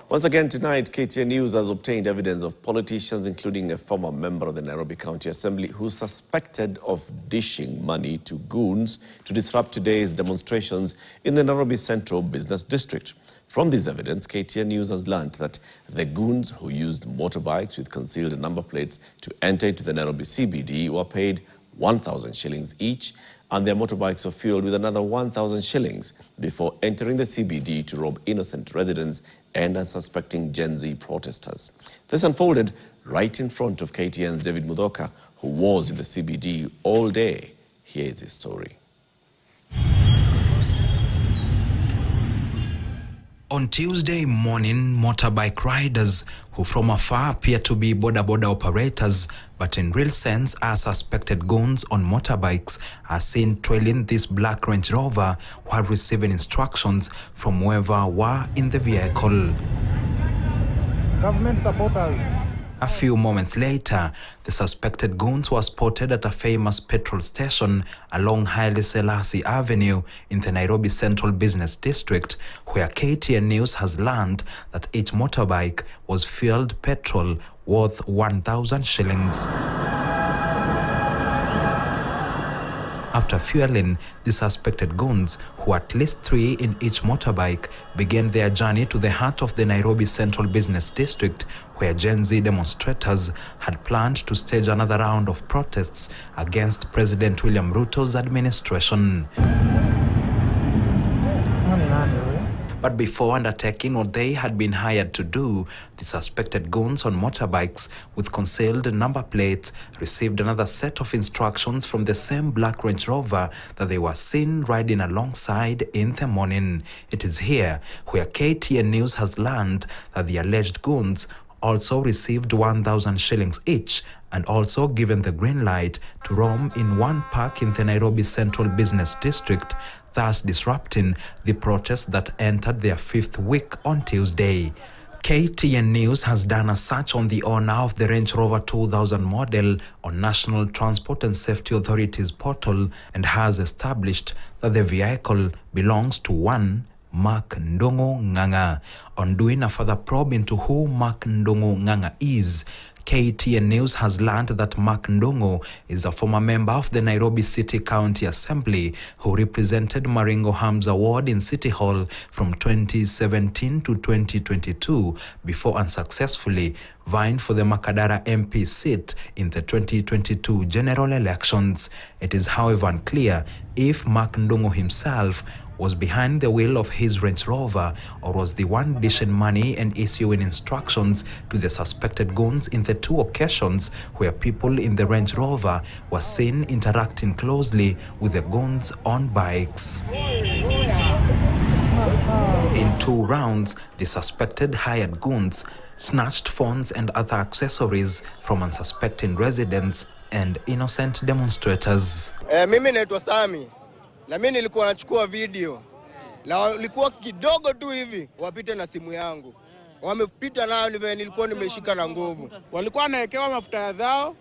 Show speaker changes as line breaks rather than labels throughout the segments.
Once again tonight, KTN News has obtained evidence of politicians, including a former member of the Nairobi County Assembly, who's suspected of dishing money to goons to disrupt today's demonstrations in the Nairobi Central Business District. From this evidence, KTN News has learned that the goons who used motorbikes with concealed number plates to enter into the Nairobi CBD were paid 1,000 shillings each, and their motorbikes were fueled with another 1,000 shillings before entering the CBD to rob innocent residents and unsuspecting Gen Z protesters. This unfolded right in front of KTN's David Mudoka, who was in the CBD all day. Here is his story.
On Tuesday morning, motorbike riders who from afar appear to be boda operators, but in real sense are suspected goons on motorbikes, are seen trailing this black Range Rover while receiving instructions from whoever were in the vehicle.
Government supporters.
A few moments later, the suspected goons were spotted at a famous petrol station along Haile Selassie Avenue in the Nairobi Central Business District, where KTN News has learned that each motorbike was fueled petrol worth 1,000 shillings. After fueling, the suspected goons, who at least 3 in each motorbike, began their journey to the heart of the Nairobi Central Business District, where Gen Z demonstrators had planned to stage another round of protests against President William Ruto's administration. But before undertaking what they had been hired to do, the suspected goons on motorbikes with concealed number plates received another set of instructions from the same black Range Rover that they were seen riding alongside in the morning. It is here where KTN News has learned that the alleged goons also received 1,000 shillings each and also given the green light to roam in one park in the Nairobi Central Business District, thus disrupting the protests that entered their 5th week on Tuesday. KTN News has done a search on the owner of the Range Rover 2000 model on National Transport and Safety Authority's portal and has established that the vehicle belongs to one Mark Ndongo Nganga. On doing a further probe into who Mark Ndongo Nganga is, KTN News has learned that Mark Ndongo is a former member of the Nairobi City County Assembly who represented Maringo Hamza Ward in City Hall from 2017 to 2022 before unsuccessfully vying for the Makadara MP seat in the 2022 general elections. It is, however, unclear if Mark Ndongo himself was behind the wheel of his Range Rover or was the one dishing money and issuing instructions to the suspected goons in the 2 occasions where people in the Range Rover were seen interacting closely with the goons on bikes. In 2 rounds, the suspected hired goons snatched phones and other accessories from unsuspecting residents and innocent demonstrators.
Mimi naitwa Sami. Na mimi nilikuwa nachukua video. Na nilikuwa kidogo tu hivi wapite na simu yangu. Wamepita nayo nilikuwa nimeshika na nguvu.
Walikuwa wanawekewa mafuta ya dhao,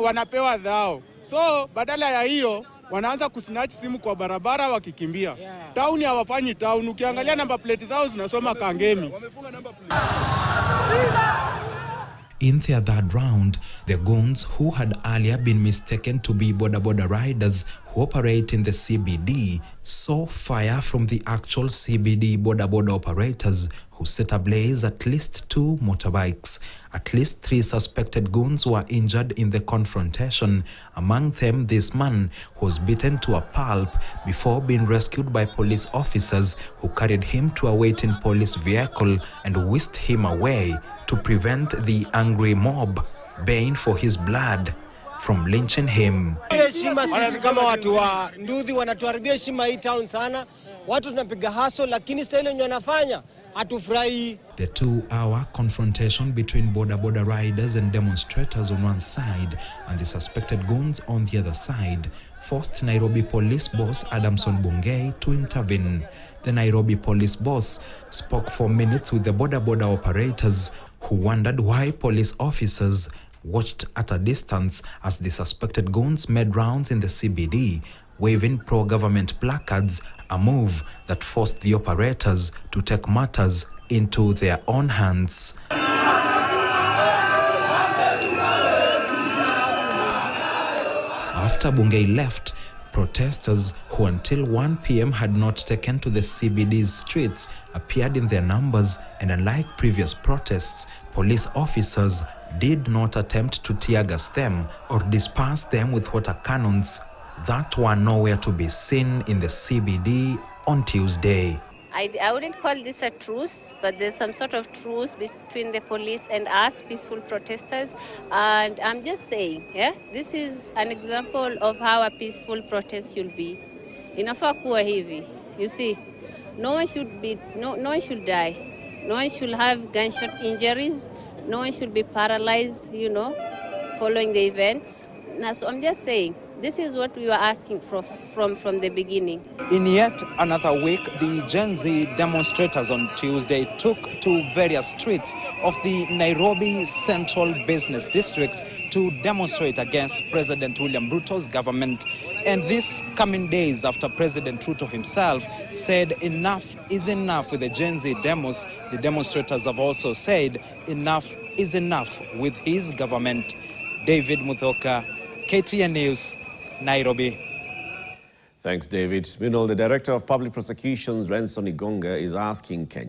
wanapewa dhao. So badala ya hiyo wanaanza kusnatch simu kwa barabara wakikimbia. Town hawafanyi town. Ukiangalia namba plate zao zinasoma Kangemi.
Wamefunga namba plate.
In their 3rd round, the goons, who had earlier been mistaken to be boda riders who operate in the CBD, saw fire from the actual CBD boda operators who set ablaze at least 2 motorbikes. At least 3 suspected goons were injured in the confrontation, among them this man who was beaten to a pulp before being rescued by police officers who carried him to a waiting police vehicle and whisked him away to prevent the angry mob baying for his blood from lynching him.
Heshima sisi kama watu wa Nduthi wanatuharibia heshima hii town sana. Watu tunapiga haso lakini sasa ile yenye wanafanya hatufurahi.
The 2-hour confrontation between boda riders and demonstrators on one side and the suspected goons on the other side forced Nairobi Police Boss Adamson Bungei to intervene. The Nairobi Police Boss spoke for minutes with the boda operators who wondered why police officers watched at a distance as the suspected goons made rounds in the CBD, waving pro-government placards, a move that forced the operators to take matters into their own hands. After Bungei left, protesters who until 1 p.m. had not taken to the CBD's streets appeared in their numbers, and unlike previous protests, police officers did not attempt to tear gas them or disperse them with water cannons that were nowhere to be seen in the CBD on Tuesday.
I wouldn't call this a truce, but there's some sort of truce between the police and us, peaceful protesters. And I'm just saying, this is an example of how a peaceful protest should be. Inafaa kuwa hivi. You see, no one should die. No one should have gunshot injuries. No one should be paralyzed, following the events. So I'm just saying, this is what we were asking from the beginning.
In yet another week, the Gen Z demonstrators on Tuesday took to various streets of the Nairobi Central Business District to demonstrate against President William Ruto's government. And this coming days after President Ruto himself said enough is enough with the Gen Z demos, the demonstrators have also said enough is enough with his government. David Muthoka, KTN News, Nairobi.
Thanks, David. Meanwhile, the Director of Public Prosecutions, Renson Igonga, is asking Kenya